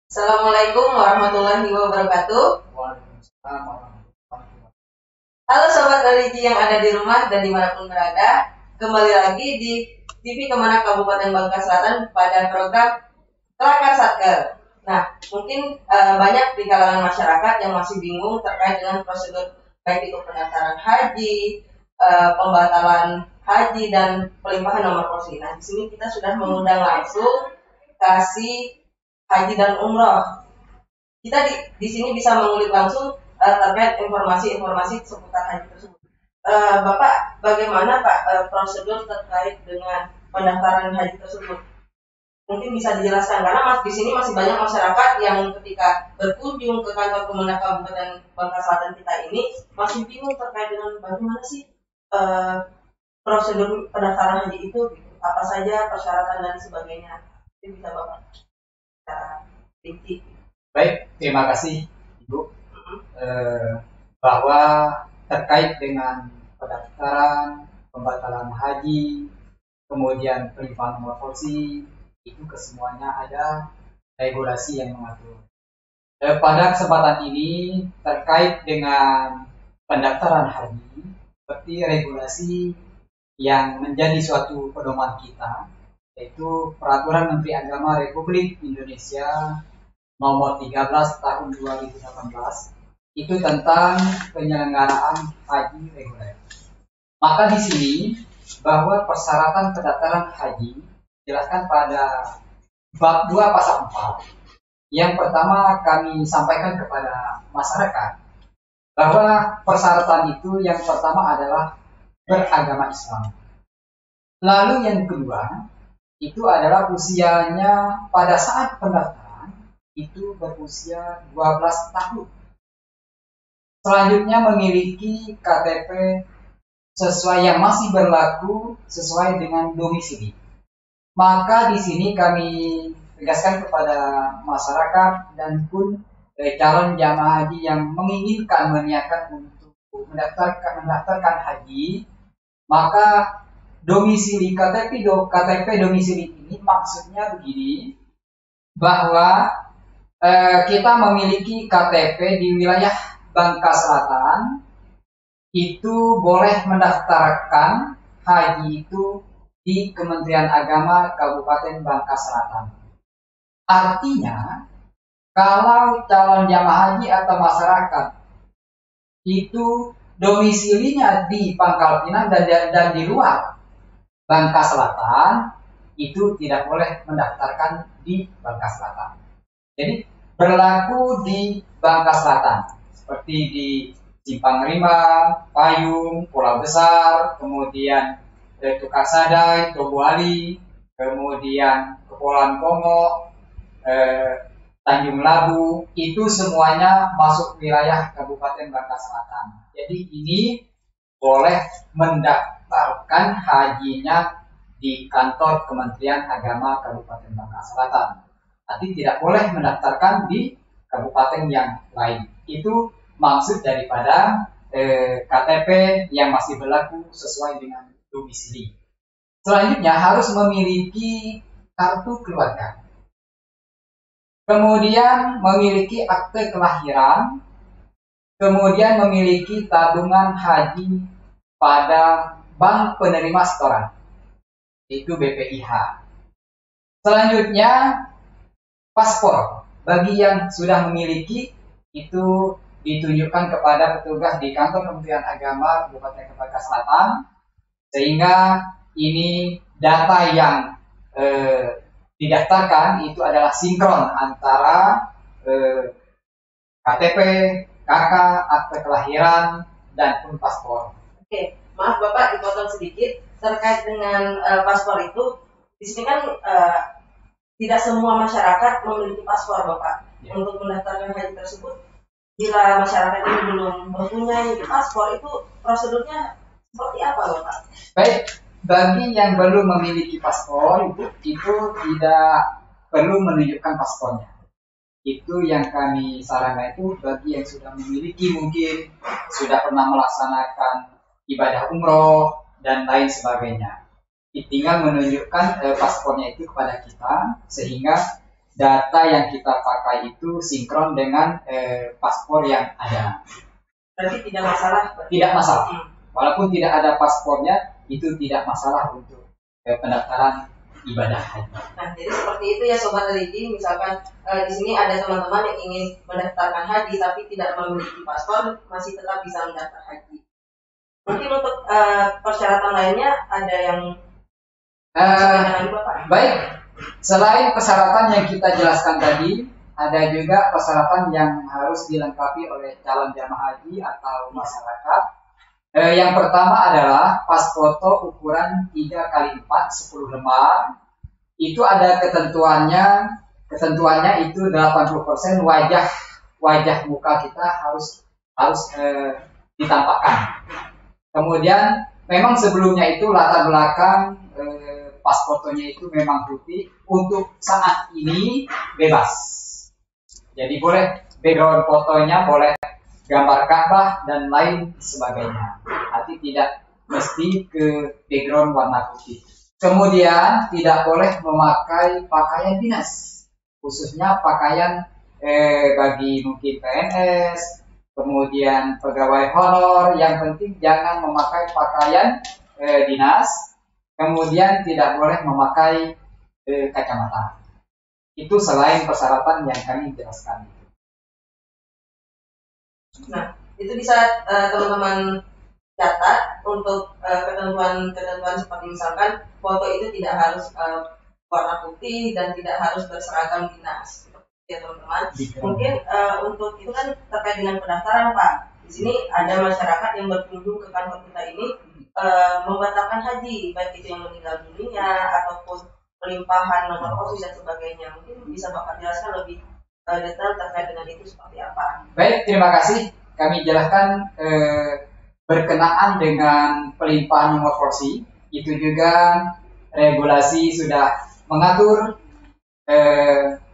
Assalamualaikum warahmatullahi wabarakatuh. Waalaikumsalam warahmatullahi wabarakatuh. Halo Sobat Religi yang ada di rumah dan dimanapun berada. Kembali lagi di TV Kemenak Kabupaten Bangka Selatan pada program Kelakar Satker. Nah, mungkin banyak di kalangan masyarakat yang masih bingung terkait dengan prosedur baik itu pendaftaran haji, pembatalan haji, dan pelimpahan nomor polisi. Nah, di sini kita sudah mengundang langsung kasih haji dan umroh. Kita di sini bisa mengulik langsung terkait informasi-informasi seputar haji tersebut. Bapak, bagaimana Pak prosedur terkait dengan pendaftaran haji tersebut? Mungkin bisa dijelaskan karena di sini masih banyak masyarakat yang ketika berkunjung ke kantor Kemenak Kabupaten Bangka Selatan kita ini masih bingung terkait dengan bagaimana sih prosedur pendaftaran haji itu, gitu. Apa saja persyaratan dan sebagainya. Itu bisa Bapak secara rinci. Baik, terima kasih Ibu. Bahwa terkait dengan pendaftaran, pembatalan haji, kemudian pelimpahan nomor polisi, itu kesemuanya ada regulasi yang mengatur. Pada kesempatan ini terkait dengan pendaftaran haji, seperti regulasi yang menjadi suatu pedoman kita, yaitu Peraturan Menteri Agama Republik Indonesia nomor 13 tahun 2018 itu tentang penyelenggaraan haji reguler. Maka di sini bahwa persyaratan pendaftaran haji dijelaskan pada bab 2 pasal 4. Yang pertama kami sampaikan kepada masyarakat bahwa persyaratan itu yang pertama adalah beragama Islam. Lalu yang kedua itu adalah usianya pada saat pendaftaran itu berusia 12 tahun. Selanjutnya memiliki KTP sesuai yang masih berlaku sesuai dengan domisili. Maka di sini kami tegaskan kepada masyarakat dan pun calon jamaah haji yang menginginkan meniatkan untuk mendaftarkan haji, maka domisili KTP domisili ini maksudnya begini, bahwa kita memiliki KTP di wilayah Bangka Selatan itu boleh mendaftarkan haji itu di Kementerian Agama Kabupaten Bangka Selatan. Artinya kalau calon jamaah haji atau masyarakat itu domisilinya di Pangkal Pinang dan di luar Bangka Selatan, itu tidak boleh mendaftarkan di Bangka Selatan. Jadi berlaku di Bangka Selatan, seperti di Simpang Rimbang, Payung, Pulau Besar, kemudian Tukar-Sadai, Tobuali, kemudian Kepulauan Kongo, Tanjung Labu, itu semuanya masuk wilayah Kabupaten Bangka Selatan. Jadi ini boleh mendaftarkan hajinya di kantor Kementerian Agama Kabupaten Bangka Selatan. Tapi tidak boleh mendaftarkan di kabupaten yang lain. Itu maksud daripada KTP yang masih berlaku sesuai dengan domisili. Selanjutnya harus memiliki kartu keluarga. Kemudian memiliki akte kelahiran. Kemudian memiliki tabungan haji pada bank penerima setoran, itu BPIH. Selanjutnya paspor. Bagi yang sudah memiliki itu ditunjukkan kepada petugas di kantor Kementerian Agama Kabupaten Bangka Selatan, sehingga ini data yang didaftarkan itu adalah sinkron antara KTP, KK, akte kelahiran, dan pun paspor. Oke, maaf Bapak dipotong sedikit terkait dengan paspor itu. Di sini kan tidak semua masyarakat memiliki paspor Bapak. Ya. Untuk mendaftarkan haji tersebut, bila masyarakat ini belum mempunyai paspor, itu prosedurnya seperti apa Bapak? Baik, bagi yang belum memiliki paspor itu tidak perlu menunjukkan paspornya. Itu yang kami sarankan itu bagi yang sudah memiliki, mungkin sudah pernah melaksanakan ibadah umroh dan lain sebagainya. Tinggal menunjukkan paspornya itu kepada kita, sehingga data yang kita pakai itu sinkron dengan paspor yang ada. Berarti tidak masalah? Tidak masalah. Walaupun tidak ada paspornya, itu tidak masalah untuk pendaftaran ibadah haji. Nah, jadi seperti itu ya Sobat Religi. Misalkan di sini ada teman-teman yang ingin mendaftarkan haji tapi tidak memiliki paspor, masih tetap bisa mendaftar haji. Mungkin untuk persyaratan lainnya ada yang baik. Selain persyaratan yang kita jelaskan tadi, ada juga persyaratan yang harus dilengkapi oleh calon jamaah haji atau masyarakat. Yang pertama adalah pas foto ukuran 3x4 10 lembar. Itu ada ketentuannya itu 80% wajah muka kita harus ditampakkan. Kemudian memang sebelumnya itu latar belakang pas fotonya itu memang putih. Untuk saat ini bebas. Jadi boleh background fotonya boleh gambar Ka'bah dan lain sebagainya. Arti tidak mesti ke background warna putih. Kemudian tidak boleh memakai pakaian dinas, khususnya pakaian bagi mungkin PNS, kemudian pegawai honor. Yang penting jangan memakai pakaian dinas. Kemudian tidak boleh memakai kacamata. Itu selain persyaratan yang kami jelaskan. Nah, itu bisa teman-teman catat untuk ketentuan seperti misalkan foto itu tidak harus warna putih dan tidak harus berseragam dinas. Ya teman-teman. Mungkin untuk itu kan terkait dengan pendaftaran Pak. Di sini ada masyarakat yang berkunjung ke kantor kita ini membatalkan haji, baik itu yang meninggal dunia ataupun pelimpahan nomor OSIS dan sebagainya. Mungkin bisa Bapak jelaskan lebih detail terkait dengan itu seperti apa? Baik, terima kasih. Kami jelaskan berkenaan dengan pelimpahan nomor porsi. Itu juga regulasi sudah mengatur.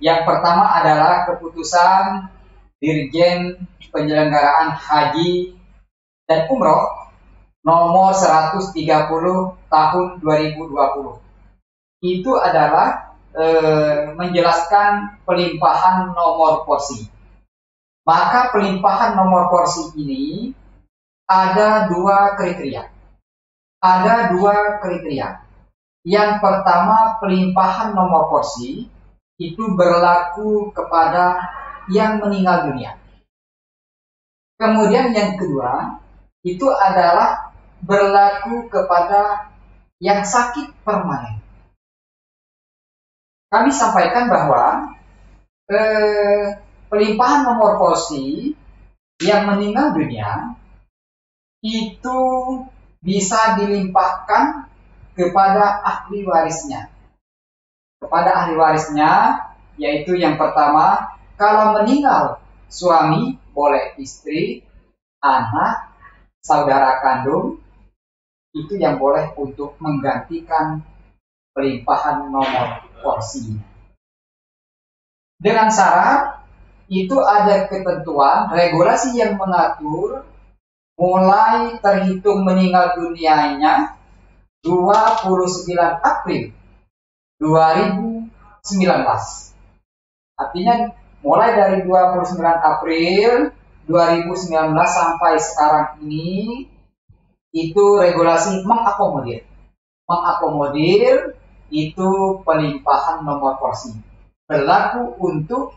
Yang pertama adalah keputusan Dirjen Penyelenggaraan Haji dan Umroh nomor 130 tahun 2020. Itu adalah menjelaskan pelimpahan nomor porsi. Maka pelimpahan nomor porsi ini ada dua kriteria. Yang pertama, pelimpahan nomor porsi itu berlaku kepada yang meninggal dunia. Kemudian yang kedua, itu adalah berlaku kepada yang sakit permanen. Kami sampaikan bahwa pelimpahan nomor porsi yang meninggal dunia itu bisa dilimpahkan kepada ahli warisnya. Kepada ahli warisnya, yaitu yang pertama, kalau meninggal suami, boleh istri, anak, saudara kandung, itu yang boleh untuk menggantikan pelimpahan nomor porsinya. Dengan syarat itu ada ketentuan regulasi yang mengatur mulai terhitung meninggal dunianya 29 April 2019. Artinya mulai dari 29 April 2019 sampai sekarang ini itu regulasi mengakomodir itu pelimpahan nomor porsi berlaku untuk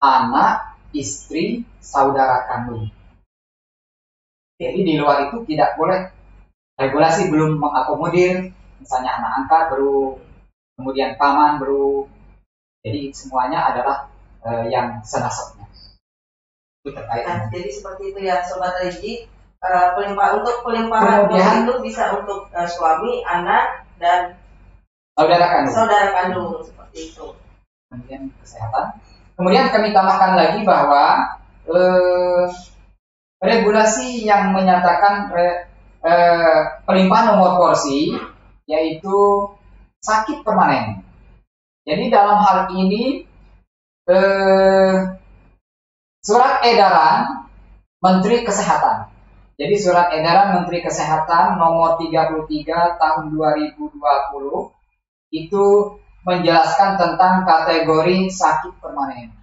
anak, istri, saudara kandung. Jadi di luar itu tidak boleh, regulasi belum mengakomodir, misalnya anak angkat baru, kemudian paman baru. Jadi semuanya adalah yang senasabnya. Itu terkait. Nah, jadi seperti itu ya Sobat Religi. Untuk pelimpahan itu bisa untuk suami, anak, dan saudara kandung seperti itu. Kemudian kesehatan. Kemudian kami tambahkan lagi bahwa regulasi yang menyatakan pelimpahan nomor porsi yaitu sakit permanen. Jadi dalam hal ini surat edaran Menteri Kesehatan. Jadi surat edaran Menteri Kesehatan nomor 33 tahun 2020 itu menjelaskan tentang kategori sakit permanen.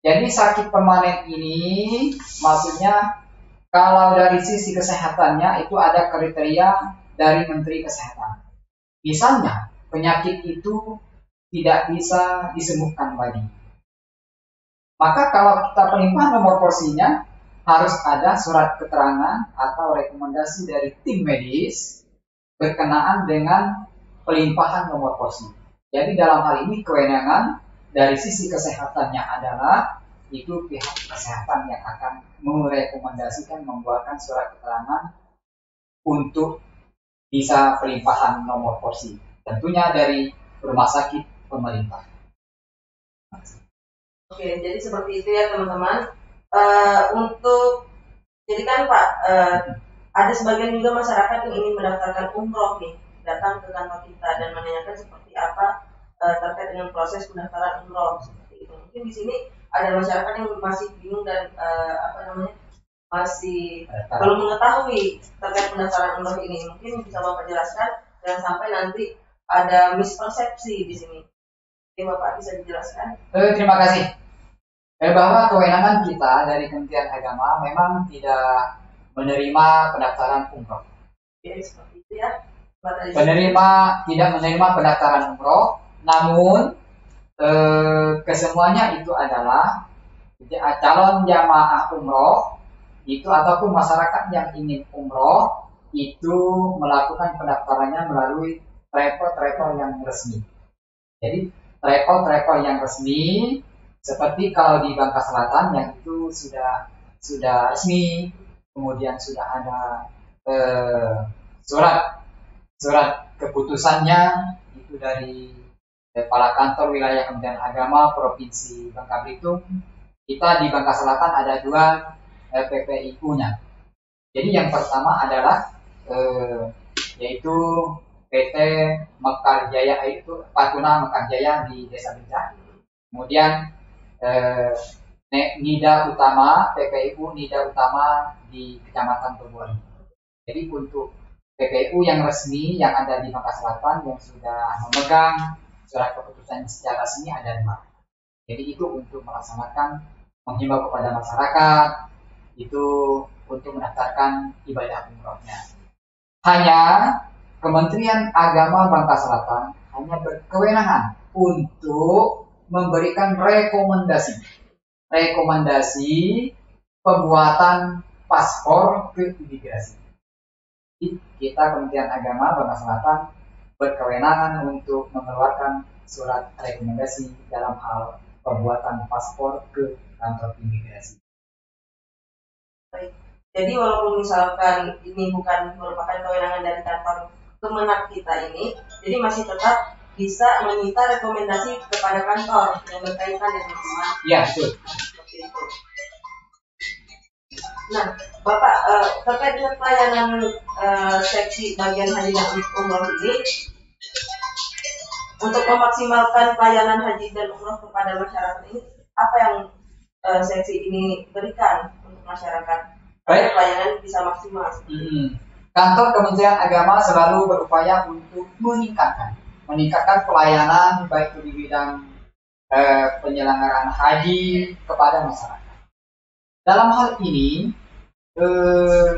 Jadi sakit permanen ini maksudnya kalau dari sisi kesehatannya itu ada kriteria dari Menteri Kesehatan. Misalnya penyakit itu tidak bisa disembuhkan lagi. Maka kalau kita pelimpahan nomor porsinya harus ada surat keterangan atau rekomendasi dari tim medis berkenaan dengan pelimpahan nomor porsi. Jadi dalam hal ini kewenangan dari sisi kesehatannya adalah itu pihak kesehatan yang akan merekomendasikan membuatkan surat keterangan untuk bisa pelimpahan nomor porsi. Tentunya dari rumah sakit pemerintah. Oke, jadi seperti itu ya teman-teman. Untuk jadi kan Pak, ada sebagian juga masyarakat yang ingin mendaftarkan umroh nih, datang ke kantor kita dan menanyakan seperti apa terkait dengan proses pendaftaran umroh seperti itu. Mungkin di sini ada masyarakat yang masih bingung dan masih belum mengetahui terkait pendaftaran umroh ini. Mungkin bisa Bapak jelaskan dan sampai nanti ada mispersepsi di sini. Oke, Bapak bisa dijelaskan? Terima kasih. Bahwa kewenangan kita dari Kementerian Agama memang tidak menerima pendaftaran umroh. Oke, seperti itu ya. Tidak menerima pendaftaran umroh, namun kesemuanya itu adalah calon jamaah umroh itu ataupun masyarakat yang ingin umroh itu melakukan pendaftarannya melalui travel yang resmi. Jadi travel yang resmi seperti kalau di Bangka Selatan yang itu sudah resmi, kemudian sudah ada surat keputusannya itu dari Kepala Kantor Wilayah Kementerian Agama Provinsi Bangka Belitung. Kita di Bangka Selatan ada 2 PPIU-nya. Jadi yang pertama adalah yaitu PT Mekar Jaya, itu Patuna Mekar Jaya di Desa Beja. Kemudian NIDA Utama, PPIU NIDA Utama di Kecamatan Tobuari. Jadi untuk PPIU yang resmi yang ada di Bangka Selatan yang sudah memegang surat keputusan secara resmi ada 5. Jadi itu untuk melaksanakan menghimbau kepada masyarakat itu untuk mendaftarkan ibadah umrohnya. Hanya Kementerian Agama Bangka Selatan hanya berkewenangan untuk memberikan rekomendasi pembuatan paspor ke imigrasi. Kita Kementerian Agama Bangka Selatan berkewenangan untuk mengeluarkan surat rekomendasi dalam hal pembuatan paspor ke kantor imigrasi. Baik. Jadi walaupun misalkan ini bukan merupakan kewenangan dari kantor Kemenak kita ini, jadi masih tetap bisa meminta rekomendasi kepada kantor yang berkaitan dengan teman. Ya, betul. Seperti itu. Nah, Bapak terkait dengan pelayanan seksi bagian haji dan umroh ini, untuk memaksimalkan pelayanan haji dan umroh kepada masyarakat ini, apa yang seksi ini berikan untuk masyarakat? Baik. Pelayanan bisa maksimal. Kantor Kementerian Agama selalu berupaya untuk meningkatkan pelayanan baik di bidang penyelenggaraan haji kepada masyarakat. Dalam hal ini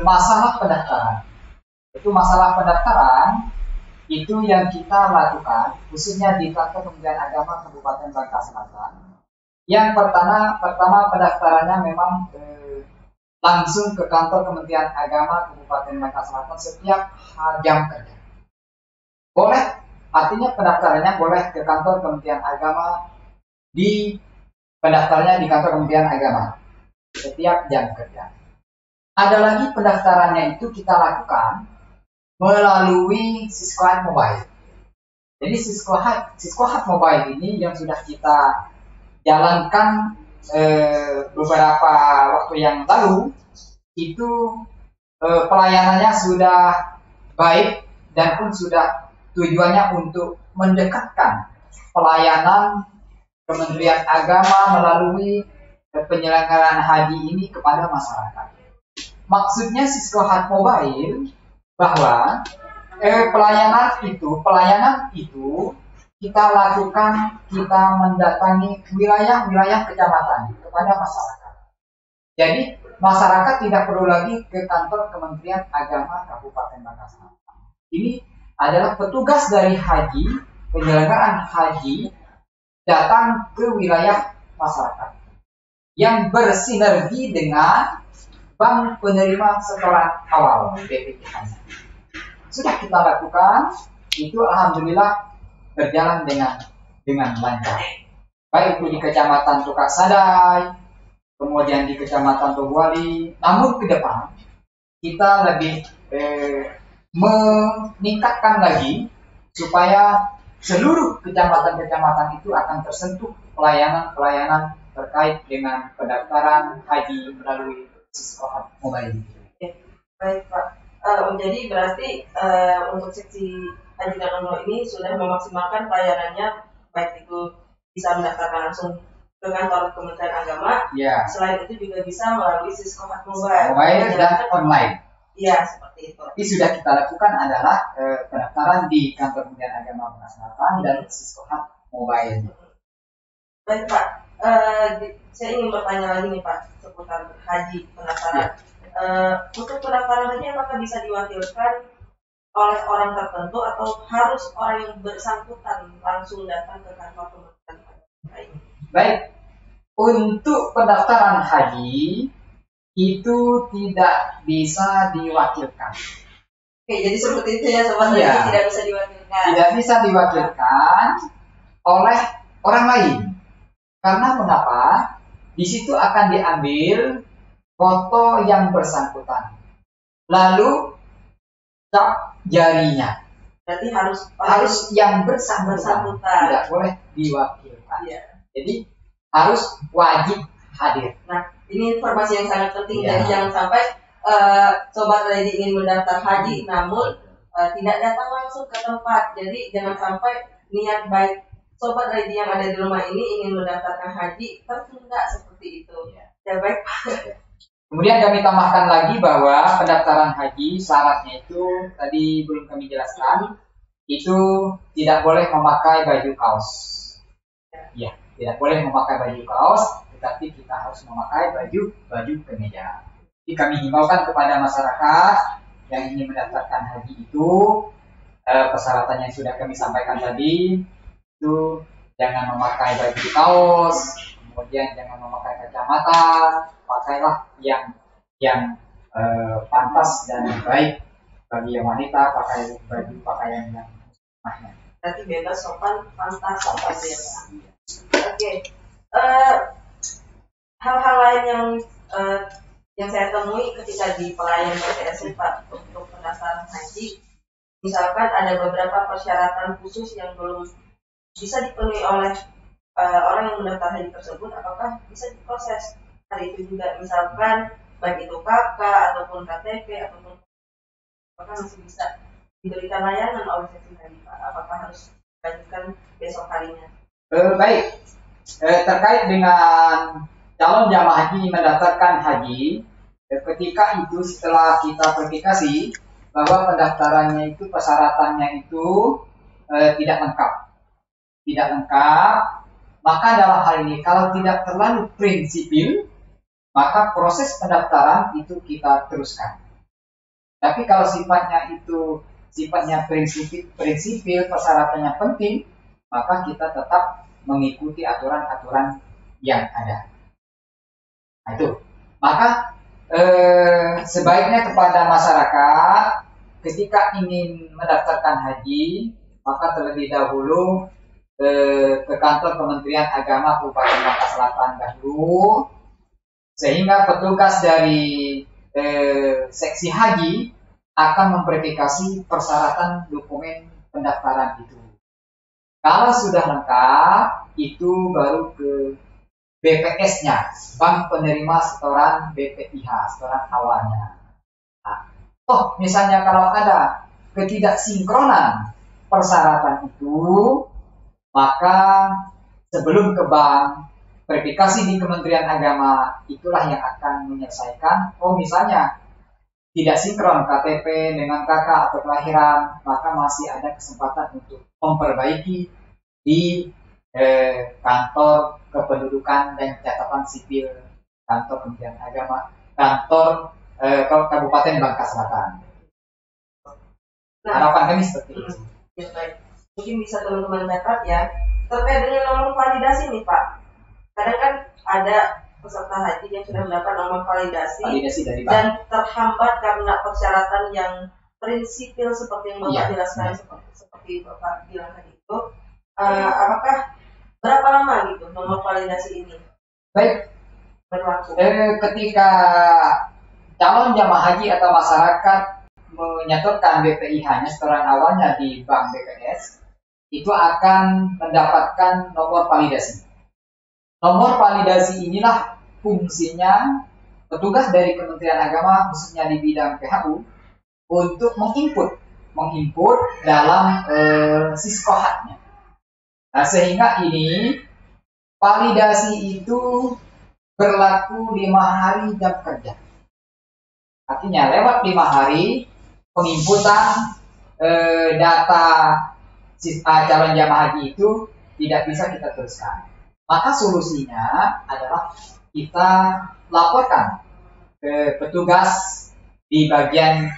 masalah pendaftaran itu yang kita lakukan khususnya di kantor Kementerian Agama Kabupaten Bangka Selatan. Yang pertama pendaftarannya memang langsung ke kantor Kementerian Agama Kabupaten Bangka Selatan setiap jam kerja. Boleh, artinya pendaftarannya boleh ke kantor Kementerian Agama pendaftarannya di kantor Kementerian Agama setiap jam kerja. Ada lagi pendaftarannya itu kita lakukan melalui Siskohat Mobile. Jadi Siskohat Mobile ini yang sudah kita jalankan beberapa waktu yang lalu itu pelayanannya sudah baik dan pun sudah tujuannya untuk mendekatkan pelayanan Kementerian Agama melalui penyelenggaraan haji ini kepada masyarakat. Maksudnya Siskohat Mobile bahwa pelayanan itu kita lakukan, kita mendatangi wilayah-wilayah kecamatan kepada masyarakat. Jadi masyarakat tidak perlu lagi ke kantor Kementerian Agama Kabupaten Bangka Selatan. Ini adalah petugas dari haji, penyelenggaraan haji datang ke wilayah masyarakat yang bersinergi dengan bank penerima setoran awal BPKH. Sudah kita lakukan, itu alhamdulillah berjalan dengan lancar. Baik itu di Kecamatan Tukak Sadai, kemudian di Kecamatan Tobuali. Namun ke depan kita lebih meningkatkan lagi supaya seluruh kecamatan-kecamatan itu akan tersentuh pelayanan-pelayanan terkait dengan pendaftaran haji melalui Siskohat Mobile. Baik Pak. Jadi berarti untuk seksi haji dan umroh ini sudah memaksimalkan pelayanannya, baik itu bisa mendaftarkan langsung ke kantor Kementerian Agama. Ya. Selain itu juga bisa melalui Siskohat Mobile. Mobile dan online. Iya, seperti itu. Tapi sudah kita lakukan adalah pendaftaran di kantor Kementerian Agama Bangka Selatan dan Siskohat Mobile. Baik Pak, saya ingin bertanya lagi nih Pak seputar haji pendaftaran. Untuk pendaftaran haji apakah bisa diwakilkan oleh orang tertentu atau harus orang yang bersangkutan langsung datang ke kantor Kementerian Agama ini? Baik, untuk pendaftaran haji itu tidak bisa diwakilkan. Oke, jadi seperti itu ya Sobat, Iya. tidak bisa diwakilkan. Tidak bisa diwakilkan oleh orang lain. Karena mengapa? Di situ akan diambil foto yang bersangkutan. Lalu cap jarinya. Berarti Harus yang bersangkutan. Tidak boleh diwakilkan. Iya. Jadi harus wajib hadir. Nah, ini informasi yang sangat penting. Iya. Jadi jangan sampai Sobat Ready ingin mendaftar haji namun tidak datang langsung ke tempat. Jadi jangan sampai niat baik Sobat Ready yang ada di rumah ini ingin mendaftarkan haji tertunda seperti itu. Ya baik Pak. Kemudian kami tambahkan lagi bahwa pendaftaran haji syaratnya itu tadi belum kami jelaskan, itu tidak boleh memakai baju kaos. Ya, tidak boleh memakai baju kaos, tetapi kita harus memakai baju kemeja. Jadi kami himbaukan kepada masyarakat yang ingin mendaftarkan haji itu, persyaratannya yang sudah kami sampaikan tadi, itu jangan memakai baju kaos, kemudian jangan memakai kacamata, pakailah yang pantas dan baik bagi yang wanita, pakai baju pakaian yang mahnya. Berarti bebas sopan pantas ya Pak. Oke. Hal-hal lain yang saya temui ketika di pelayanan PTSI Pak untuk pendaftaran haji, misalkan ada beberapa persyaratan khusus yang belum bisa dipenuhi oleh orang yang mendaftar haji tersebut, apakah bisa diproses hari itu juga, misalkan baik itu KK ataupun KTP ataupun apakah masih bisa diberikan layanan oleh seksi haji Pak? Apakah harus dilanjutkan besok harinya? Baik, terkait dengan calon jamaah haji mendaftarkan haji, ketika itu setelah kita verifikasi bahwa pendaftarannya itu persyaratannya itu tidak lengkap, maka dalam hal ini kalau tidak terlalu prinsipil, maka proses pendaftaran itu kita teruskan. Tapi kalau sifatnya prinsipil, persyaratannya penting, maka kita tetap mengikuti aturan-aturan yang ada. Nah itu. Maka sebaiknya kepada masyarakat ketika ingin mendaftarkan haji, maka terlebih dahulu ke kantor Kementerian Agama Kabupaten Bangka Selatan dahulu, sehingga petugas dari seksi haji akan memverifikasi persyaratan dokumen pendaftaran itu. Kalau sudah lengkap, itu baru ke BPS-nya, Bank Penerima Setoran BPIH, setoran awalnya. Nah, misalnya kalau ada ketidaksinkronan persyaratan itu, maka sebelum ke bank, verifikasi di Kementerian Agama itulah yang akan menyelesaikan. Misalnya tidak sinkron KTP dengan KK atau kelahiran, maka masih ada kesempatan untuk memperbaiki di kantor kependudukan dan catatan sipil kantor Kementerian Agama kantor Kabupaten Bangka Selatan. Harapan kami seperti itu. Ya, baik. Mungkin bisa teman-teman catat ya terkait dengan nomor validasi nih Pak. Kadang kan ada peserta haji yang sudah mendapat nomor validasi dari dan terhambat karena persyaratan yang prinsipil seperti yang Bapak jelaskan seperti Bapak bilang tadi itu. Apakah berapa lama gitu nomor validasi ini? Baik. Berlaku. Ketika calon jamaah haji atau masyarakat menyetorkan BPIH-nya setoran awalnya di Bank BPS, itu akan mendapatkan nomor validasi. Nomor validasi inilah fungsinya petugas dari Kementerian Agama khususnya di bidang PHU untuk menginput dalam siskohatnya. Nah, sehingga ini validasi itu berlaku 5 hari jam kerja. Artinya lewat 5 hari penginputan data calon jamaah haji itu tidak bisa kita teruskan. Maka solusinya adalah kita laporkan ke petugas di bagian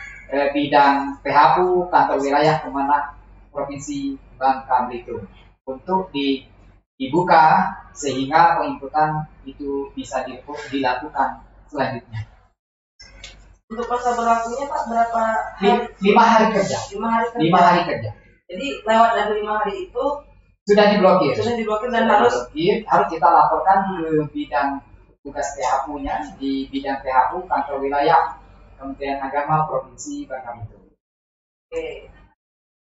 bidang PHU kantor wilayah Kemenak Provinsi Bangka Belitung untuk dibuka sehingga penginputan itu bisa dilakukan selanjutnya. Untuk masa berlakunya Pak berapa hari? 5 hari kerja. 5 hari kerja. Jadi lewat dari 5 hari itu sudah diblokir dan harus kita laporkan ke bidang tugas PHU-nya di bidang PHU kantor wilayah Kementerian Agama Provinsi Bangka Belitung. Oke.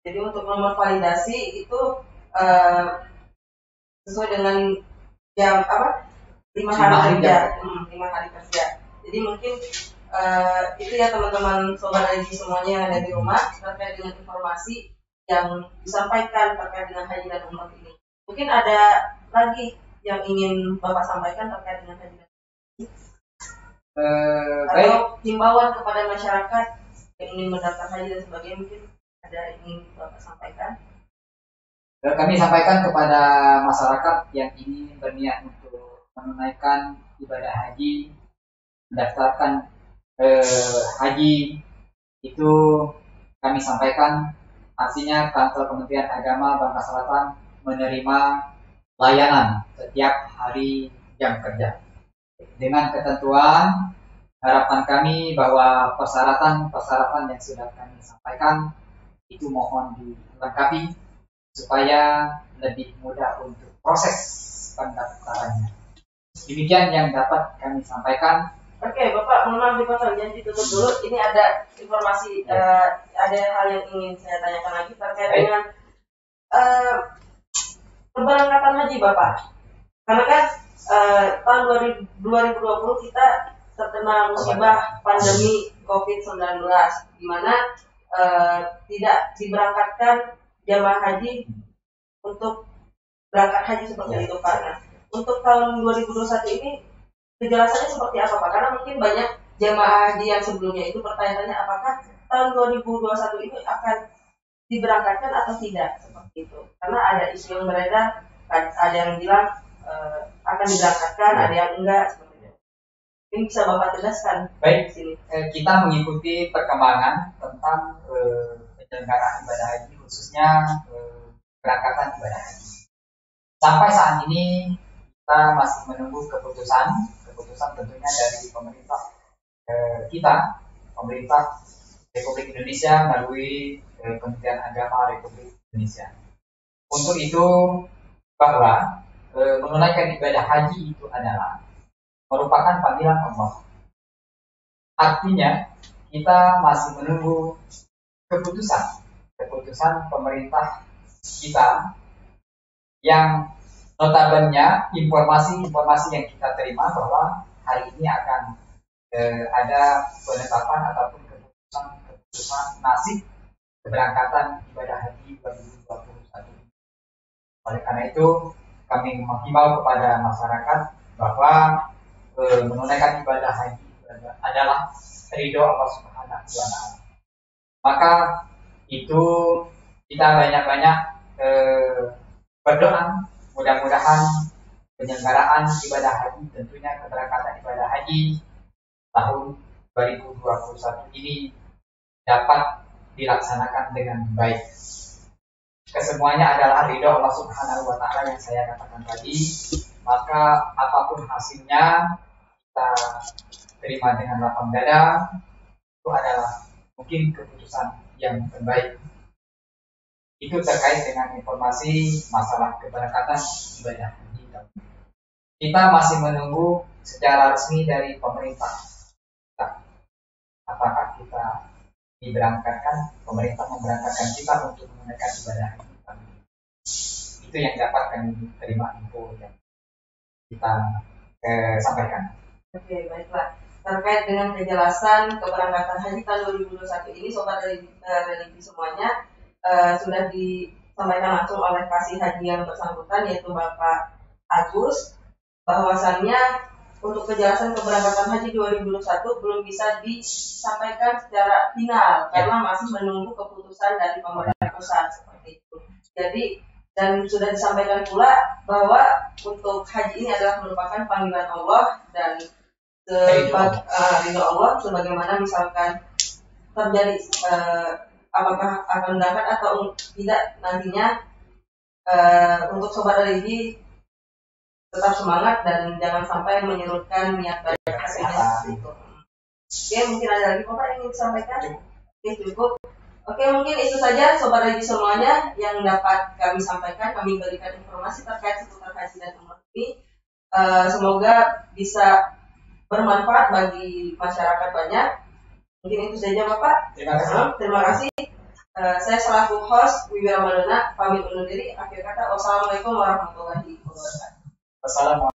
Jadi untuk nomor validasi itu sesuai dengan jam 5 hari kerja. 5 hari kerja. Jadi mungkin itu ya teman-teman sobat haji semuanya yang ada di rumah terkait dengan informasi yang disampaikan terkait dengan haji dan umroh ini. Mungkin ada lagi yang ingin Bapak sampaikan terkait dengan haji dan umroh? Atau himbauan kepada masyarakat yang ingin mendaftar haji dan sebagainya, mungkin ada yang ingin Bapak sampaikan? Kami sampaikan kepada masyarakat yang ingin berniat untuk menunaikan ibadah haji, mendaftarkan haji, itu kami sampaikan artinya kantor Kementerian Agama Bangka Selatan menerima layanan setiap hari jam kerja dengan ketentuan. Harapan kami bahwa persyaratan yang sudah kami sampaikan itu mohon dilengkapi supaya lebih mudah untuk proses pendaftarannya. Demikian yang dapat kami sampaikan. Oke, Bapak, mohon maaf dipotong, jangan ditutup dulu. Ini ada informasi, ada hal yang ingin saya tanyakan lagi terkait dengan keberangkatan haji, Bapak. Karena kan tahun 2020 kita terkena musibah pandemi COVID-19, di mana tidak diberangkatkan jamaah haji untuk berangkat haji seperti itu, Pak. Nah, untuk tahun 2021 ini kejelasannya seperti apa, Pak? Karena mungkin banyak jamaah haji yang sebelumnya itu pertanyaannya apakah tahun 2021 ini akan diberangkatkan atau tidak, seperti itu. Karena ada isu yang beredar, ada yang bilang akan diberangkatkan, ada yang enggak, seperti itu. Ini bisa Bapak tegaskan. Baik, kita mengikuti perkembangan tentang penyelenggaraan ibadah haji, khususnya keberangkatan ibadah haji. Sampai saat ini kita masih menunggu keputusan tentunya dari pemerintah kita, pemerintah Republik Indonesia melalui Kementerian Agama Republik Indonesia. Untuk itu bahwa menunaikan ibadah haji itu adalah merupakan panggilan Allah. Artinya kita masih menunggu keputusan pemerintah kita yang notabene informasi yang kita terima bahwa hari ini akan ada penetapan ataupun keputusan nasib keberangkatan ibadah haji 2021. Oleh karena itu kami menghimbau kepada masyarakat bahwa menunaikan ibadah haji adalah ridho Allah Subhanahu wa Ta'ala. Maka itu kita banyak-banyak berdoa mudah-mudahan penyelenggaraan ibadah haji, tentunya keberangkatan ibadah haji tahun 2021 ini dapat dilaksanakan dengan baik. Kesemuanya adalah ridho Allah Subhanahu wa Ta'ala yang saya katakan tadi. Maka apapun hasilnya kita terima dengan lapang dada. Itu adalah mungkin keputusan yang terbaik. Itu terkait dengan informasi masalah keberangkatan ibadah haji. Kita masih menunggu secara resmi dari pemerintah. Apakah kita diberangkatkan, pemerintah memberangkatkan kita untuk menunaikan ibadah haji. Itu yang dapat kami terima info yang kita sampaikan. Oke, baiklah. Terkait dengan kejelasan keberangkatan haji tahun 2021 ini, sobat religi semuanya sudah disampaikan langsung oleh kasih haji yang bersangkutan, yaitu Bapak Agus, bahwasannya untuk kejelasan keberangkatan haji 2021 belum bisa disampaikan secara final karena masih menunggu keputusan dari pemerintah pusat seperti itu. Jadi dan sudah disampaikan pula bahwa untuk haji ini adalah merupakan panggilan Allah dan ridho Allah, sebagaimana misalkan terjadi apakah akan berangkat atau tidak nantinya. Untuk sobat religi tetap semangat dan jangan sampai menyurutkan niat baik hasilnya. Oke, mungkin ada lagi Bapak yang ingin disampaikan? Oke, cukup. Oke, mungkin itu saja sobat religi semuanya yang dapat kami sampaikan. Kami berikan informasi terkait seputar haji dan umrah ini. Semoga bisa bermanfaat bagi masyarakat banyak. Mungkin itu saja Bapak. Terima kasih. Saya selaku host Wiwi Ramadana pamit undur diri. Akhir kata, wassalamualaikum warahmatullahi wabarakatuh. Wassalamualaikum.